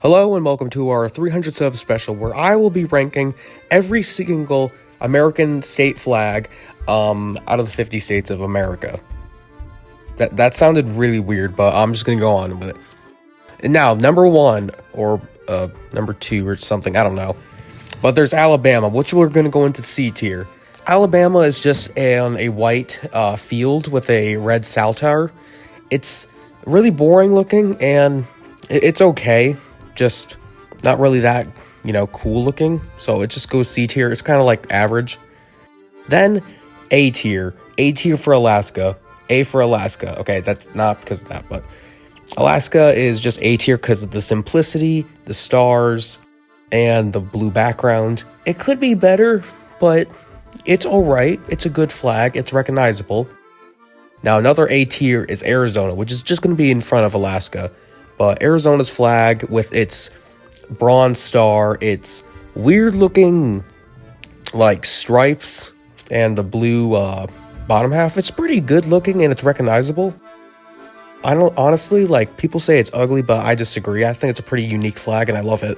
Hello and welcome to our 300 sub special where I will be ranking every single American state flag out of the 50 states of America. That sounded really weird, but I'm just going to go on with it. And now, number 1 or number 2 or something, I don't know. But there's Alabama, which we're going to go into C tier. Alabama is just on a white field with a red saltire. It's really boring looking and it's okay. Just not really that, cool looking. So it just goes C tier. It's kind of like average. Then A tier. A tier for Alaska. A for Alaska. Okay, that's not because of that, but Alaska is just A tier because of the simplicity, the stars, and the blue background. It could be better, but it's alright. It's a good flag. It's recognizable. Now, another A tier is Arizona, which is just going to be in front of Alaska. But Arizona's flag with its bronze star, its weird looking like stripes, and the blue bottom half, it's pretty good looking and it's recognizable. I don't honestly, like, people say it's ugly, but I disagree. I think it's a pretty unique flag and I love it.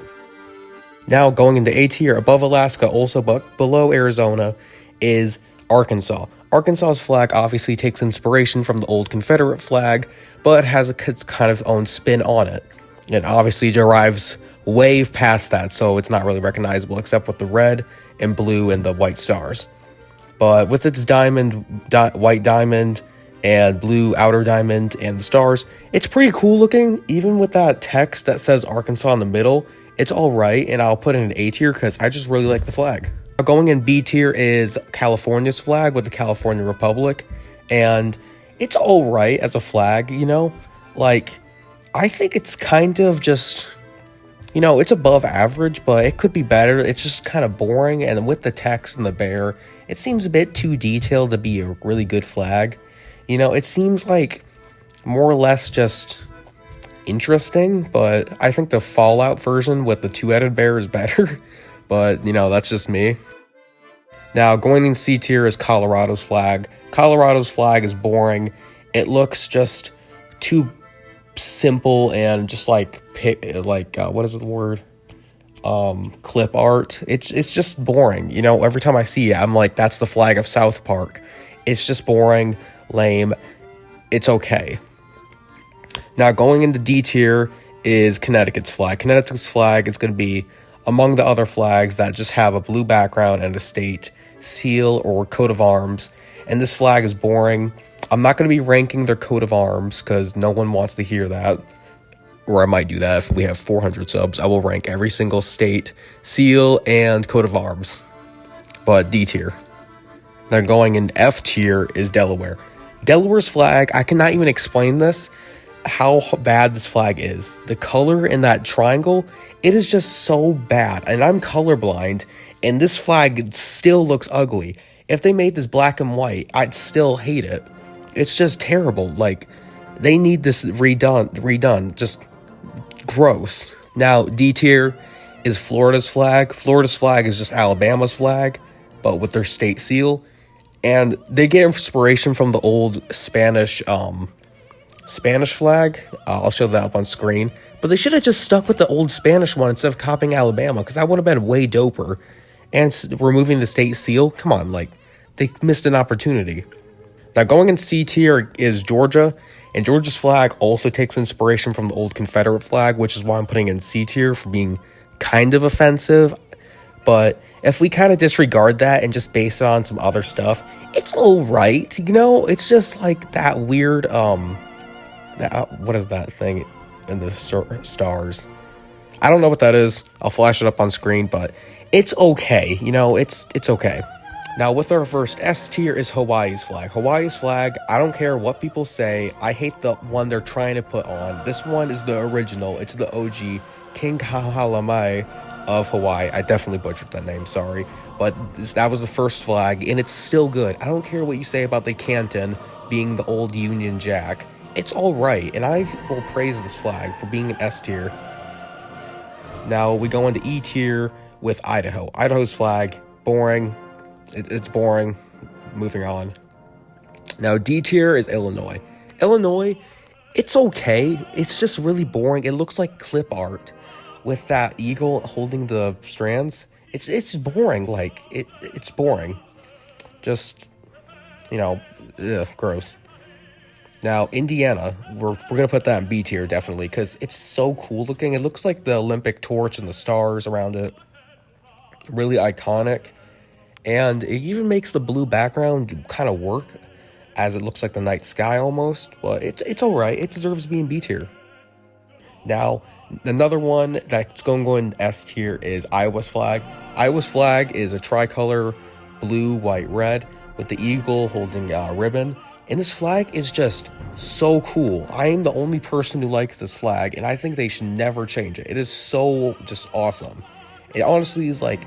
Now, going into A tier, above Alaska, also but below Arizona, is Arkansas. Arkansas's flag obviously takes inspiration from the old Confederate flag, but has a kind of own spin on it. It obviously derives way past that, so it's not really recognizable except with the red and blue and the white stars. But with its white diamond and blue outer diamond and the stars, it's pretty cool looking. Even with that text that says Arkansas in the middle, it's all right, and I'll put it in A tier because I just really like the flag. Going in B tier is California's flag with the California Republic, and it's all right as a flag, like, I think it's kind of just, it's above average, but it could be better. It's just kind of boring, and with the text and the bear, it seems a bit too detailed to be a really good flag. It seems like more or less just interesting, but I think the Fallout version with the two-headed bear is better, but, that's just me. Now, going in C tier is Colorado's flag. Colorado's flag is boring. It looks just too simple and just like what is the word? Clip art. It's just boring. Every time I see it, I'm like, that's the flag of South Park. It's just boring, lame. It's okay. Now, going into D tier is Connecticut's flag. Connecticut's flag is going to be among the other flags that just have a blue background and a state seal or coat of arms. And this flag is boring. I'm not going to be ranking their coat of arms because no one wants to hear that. Or I might do that if we have 400 subs. I will rank every single state, seal, and coat of arms. But D tier. Now going in F tier is Delaware. Delaware's flag, I cannot even explain this, how bad this flag is. The color in that triangle, it is just so bad. And I'm colorblind, and this flag still looks ugly. If they made this black and white, I'd still hate it. It's just terrible. Like, they need this redone. Just gross. Now, D tier is Florida's flag. Florida's flag is just Alabama's flag, but with their state seal. And they get inspiration from the old Spanish flag. I'll show that up on screen. But they should have just stuck with the old Spanish one instead of copying Alabama, because that would have been way doper. And removing the state seal, come on, like, they missed an opportunity. Now, going in C tier is Georgia, and Georgia's flag also takes inspiration from the old Confederate flag, which is why I'm putting in C tier for being kind of offensive. But if we kind of disregard that and just base it on some other stuff, it's all right. It's just like that weird, what is that thing in the stars? I don't know what that is. I'll flash it up on screen, but it's okay. It's okay. Now, with our first S tier is Hawaii's flag. Hawaii's flag, I don't care what people say. I hate the one they're trying to put on. This one is the original. It's the OG King Kahalamai of Hawaii. I definitely butchered that name, sorry. But that was the first flag, and it's still good. I don't care what you say about the Canton being the old Union Jack. It's all right, and I will praise this flag for being an S tier. Now, we go into E tier with Idaho. Idaho's flag, boring. It's boring. Moving on. Now, D tier is Illinois. Illinois, it's okay. It's just really boring. It looks like clip art. with that eagle holding the strands, it's boring. Like it's boring. Just, gross. Now, Indiana, we're going to put that in B tier, definitely, because it's so cool looking. It looks like the Olympic torch and the stars around it. Really iconic. And it even makes the blue background kind of work, as it looks like the night sky almost. But it's alright. It deserves to be in B tier. Now, another one that's going to go in S tier is Iowa's flag. Iowa's flag is a tricolor blue, white, red with the eagle holding a ribbon. And this flag is just so cool. I am the only person who likes this flag, and I think they should never change it. It is so just awesome. It honestly is like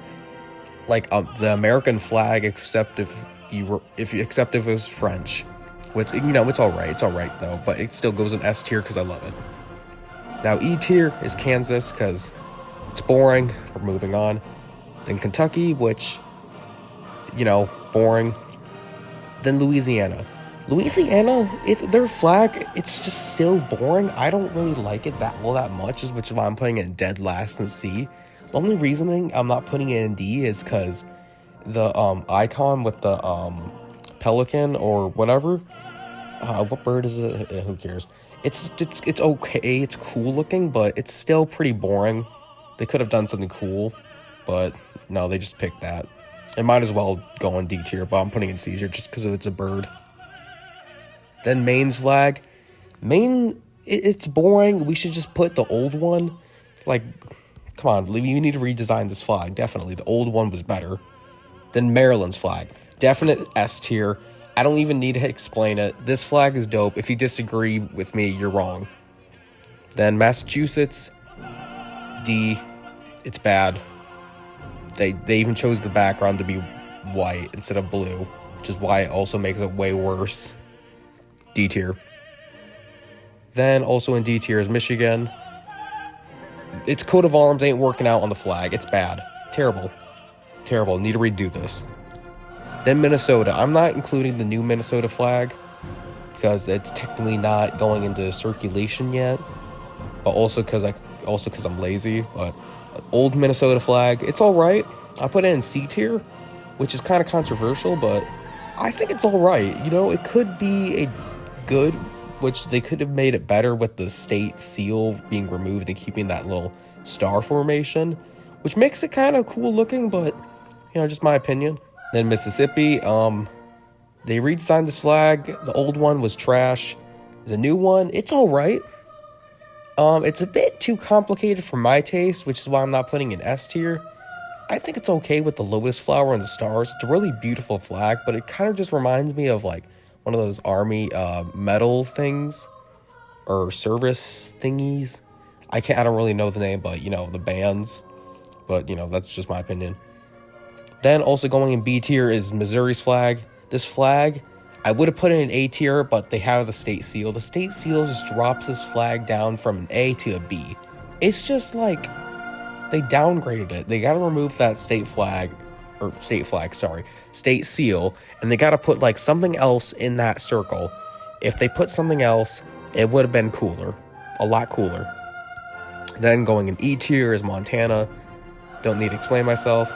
the American flag, except if you accept it as French. Which, it's alright. It's alright though, but it still goes in S tier because I love it. Now E tier is Kansas because it's boring. We're moving on. Then Kentucky, which, boring. Then Louisiana. Their flag, it's just still boring. I don't really like it that much, which is why I'm putting it dead last in C. The only reasoning I'm not putting it in D is because the icon with the pelican or whatever. What bird is it? Who cares? It's okay. It's cool looking, but it's still pretty boring. They could have done something cool, but no, they just picked that. It might as well go in D tier, but I'm putting it in C tier just because it's a bird. Then Maine's flag. Maine, it's boring. We should just put the old one. Like, come on, you need to redesign this flag. Definitely, the old one was better. Then Maryland's flag. Definite S tier. I don't even need to explain it. This flag is dope. If you disagree with me, you're wrong. Then Massachusetts, D. It's bad. They even chose the background to be white instead of blue, which is why it also makes it way worse. D tier. Then also in D tier is Michigan. Its coat of arms ain't working out on the flag. It's bad. Terrible. Need to redo this. Then Minnesota. I'm not including the new Minnesota flag because it's technically not going into circulation yet. But also because I'm lazy. But old Minnesota flag, it's all right. I put it in C tier, which is kind of controversial, but I think it's all right. It could be a good, which they could have made it better with the state seal being removed and keeping that little star formation, which makes it kind of cool looking, but just my opinion. Then Mississippi, they redesigned this flag. The old one was trash. The new one, it's all right. It's a bit too complicated for my taste, which is why I'm not putting it in S tier. I think it's okay with the lotus flower and the stars. It's a really beautiful flag, but it kind of just reminds me of like one of those army medal things or service thingies. I don't really know the name, but the bands. But that's just my opinion. Then also going in B tier is Missouri's flag. This flag, I would have put it in A tier, but they have the state seal. The state seal just drops this flag down from an A to a B. It's just like they downgraded it. They got to remove that state seal, and they got to put like something else in that circle. If they put something else, it would have been cooler, a lot cooler. Then going in E tier is Montana. Don't need to explain myself.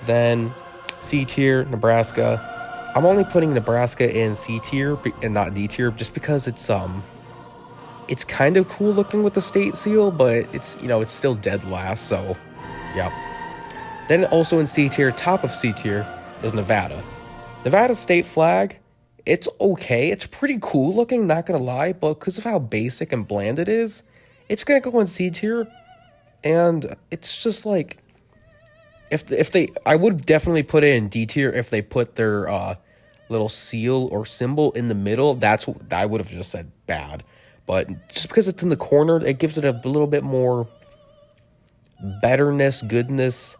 Then C tier, Nebraska. I'm only putting Nebraska in C tier and not D tier just because it's kind of cool looking with the state seal, but it's still dead last, so yeah. Then also in C tier, top of C tier is Nevada. Nevada's state flag, it's okay. It's pretty cool looking, not gonna lie, but because of how basic and bland it is, it's gonna go in C tier. And it's just like, I would definitely put it in D tier if they put their little seal or symbol in the middle. That's what I would have just said bad. But just because it's in the corner, it gives it a little bit more betterness, goodness,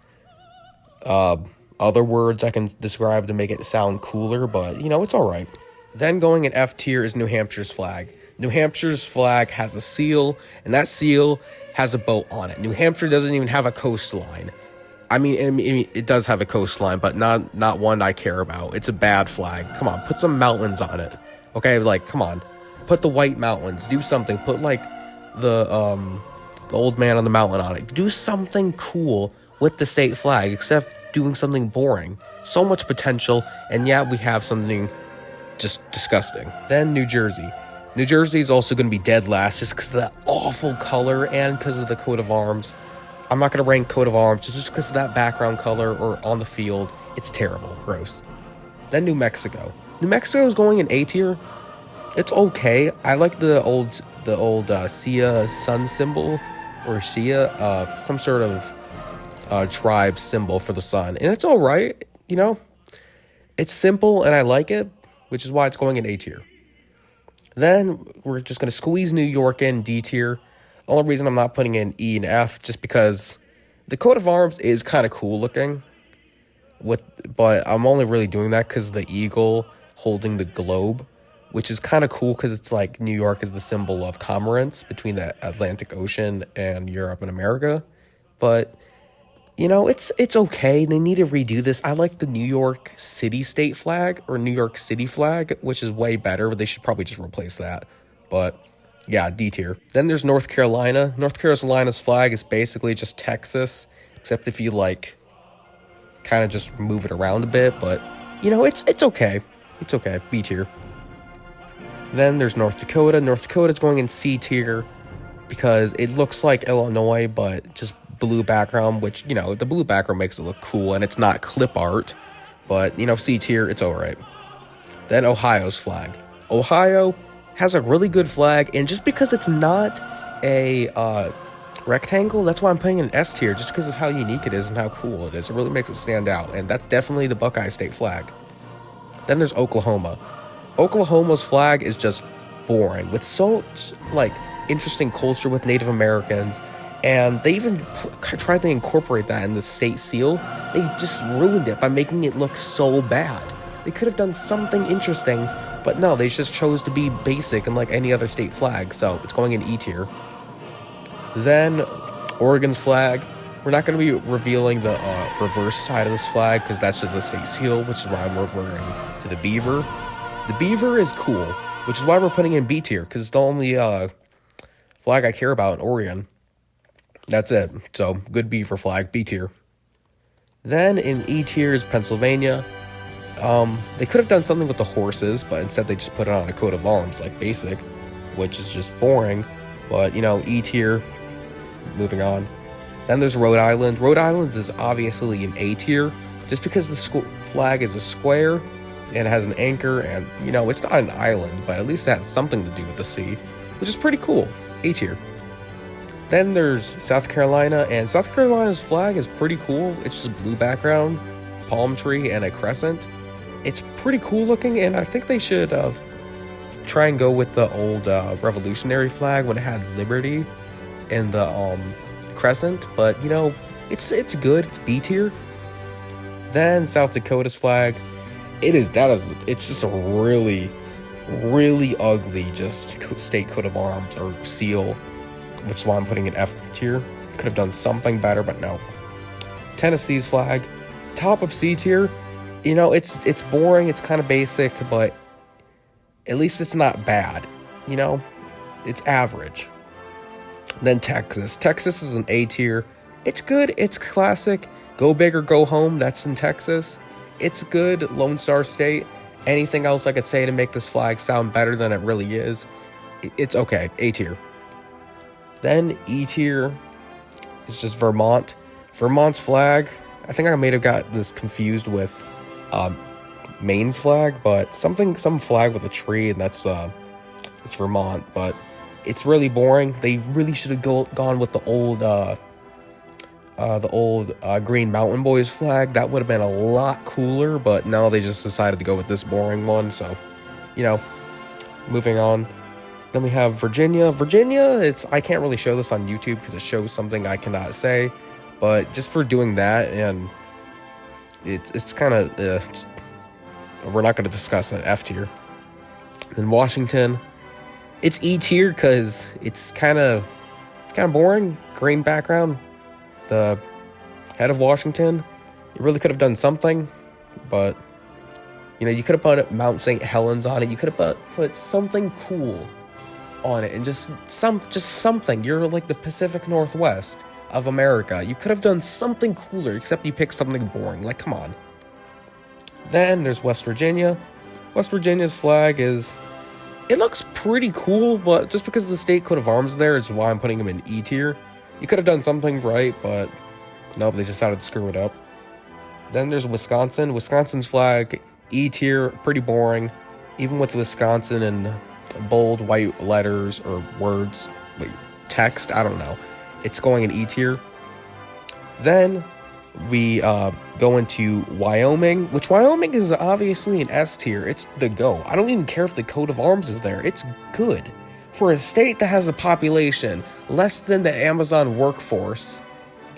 other words I can describe to make it sound cooler, but it's all right. Then going in F tier is New Hampshire's flag. New Hampshire's flag has a seal, and that seal has a boat on it. New Hampshire doesn't even have a coastline. I mean, it does have a coastline, but not one I care about. It's a bad flag. Come on, put some mountains on it. Okay, come on. Put the White Mountains. Do something. Put, the the old man on the mountain on it. Do something cool with the state flag, except doing something boring. So much potential, and yeah, we have something just disgusting. Then New Jersey. New Jersey is also going to be dead last just because of that awful color and because of the coat of arms. I'm not going to rank coat of arms just because of that background color or on the field. It's terrible. Gross. Then New Mexico. New Mexico is going in A tier. It's okay. I like the old Sia sun symbol, or Sia, some sort of tribe symbol for the sun. And it's all right, you know. It's simple and I like it, which is why it's going in A tier. Then we're just going to squeeze New York in D tier. The only reason I'm not putting in E and F just because the coat of arms is kind of cool looking. But I'm only really doing that because the eagle holding the globe, which is kind of cool because it's like New York is the symbol of commerce between the Atlantic Ocean and Europe and America. But you know, it's okay. They need to redo this. I like the New York City state flag or New York City flag, which is way better. But they should probably just replace that. But yeah, D tier. Then there's North Carolina. North Carolina's flag is basically just Texas, except if you like kind of just move it around a bit. But you know, it's okay. It's okay. B tier. Then there's North Dakota. North Dakota's going in C tier because it looks like Illinois, but just blue background, which, you know, the blue background makes it look cool, and it's not clip art, but, you know, C tier, it's all right. Then Ohio's flag. Ohio has a really good flag, and just because it's not a rectangle, that's why I'm putting in S tier, just because of how unique it is and how cool it is. It really makes it stand out, and that's definitely the Buckeye State flag. Then there's Oklahoma. Oklahoma's flag is just boring, with so, like, interesting culture with Native Americans, and they even tried to incorporate that in the state seal. They just ruined it by making it look so bad. They could have done something interesting, but no, they just chose to be basic and like any other state flag, so it's going in E tier. Then Oregon's flag. We're not going to be revealing the reverse side of this flag because that's just a state seal, which is why I'm referring to the beaver. The beaver is cool, which is why we're putting in B tier, because it's the only flag I care about in Oregon. That's it. So, good beaver flag, B tier. Then in E tier is Pennsylvania. They could have done something with the horses, but instead they just put it on a coat of arms, like basic, which is just boring. But, you know, E tier, moving on. Then there's Rhode Island. Rhode Island is obviously an A tier, just because the flag is a square, and it has an anchor, and, you know, it's not an island, but at least it has something to do with the sea, which is pretty cool. A tier. Then there's South Carolina, and South Carolina's flag is pretty cool. It's just blue background, palm tree, and a crescent. It's pretty cool looking, and I think they should try and go with the old revolutionary flag when it had liberty and the crescent. But, you know, it's good. It's B tier. Then South Dakota's flag. It's just a really, really ugly just state coat of arms or seal, which is why I'm putting it F tier. Could have done something better, but no. Tennessee's flag, top of C tier. You know, it's boring, it's kind of basic, but at least it's not bad. You know, it's average. Then Texas. Texas is an A tier. It's good, it's classic. Go big or go home, that's in Texas. It's good, Lone Star State. Anything else I could say to make this flag sound better than it really is? It's okay, A tier. Then E tier is just Vermont. Vermont's flag, I think I may have got this confused with Maine's flag, but some flag with a tree, and that's it's Vermont, but it's really boring. They really should have gone with the old Green Mountain Boys flag. That would have been a lot cooler, but no, they just decided to go with this boring one. So, you know, moving on. Then we have Virginia. I can't really show this on YouTube because it shows something I cannot say, but just for doing that, and it's kind of we're not going to discuss it. F tier. Then Washington, it's E tier because it's kind of boring. Green background. The head of Washington, you really could have done something, but, you know, you could have put Mount St. Helens on it. You could have put something cool on it and just something. You're like the Pacific Northwest of America. You could have done something cooler, except you picked something boring. Like, come on. Then there's West Virginia. West Virginia's flag it looks pretty cool, but just because the state coat of arms there is why I'm putting them in E tier. You could have done something right, but nope, they just decided to screw it up. Then there's Wisconsin. Wisconsin's flag, E tier, pretty boring. Even with Wisconsin in bold white letters or words, text, I don't know. It's going in E tier. Then we go into Wyoming, which Wyoming is obviously an S tier. It's the go. I don't even care if the coat of arms is there. It's good. For a state that has a population less than the Amazon workforce,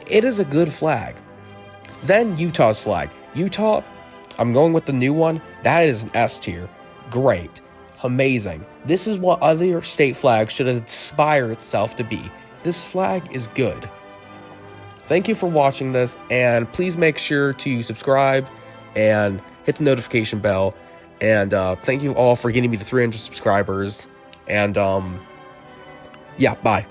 it is a good flag. Then Utah's flag. Utah, I'm going with the new one. That is an S tier. Great. Amazing. This is what other state flags should aspire itself to be. This flag is good. Thank you for watching this, and please make sure to subscribe and hit the notification bell. And thank you all for getting me to 300 subscribers. And yeah, bye.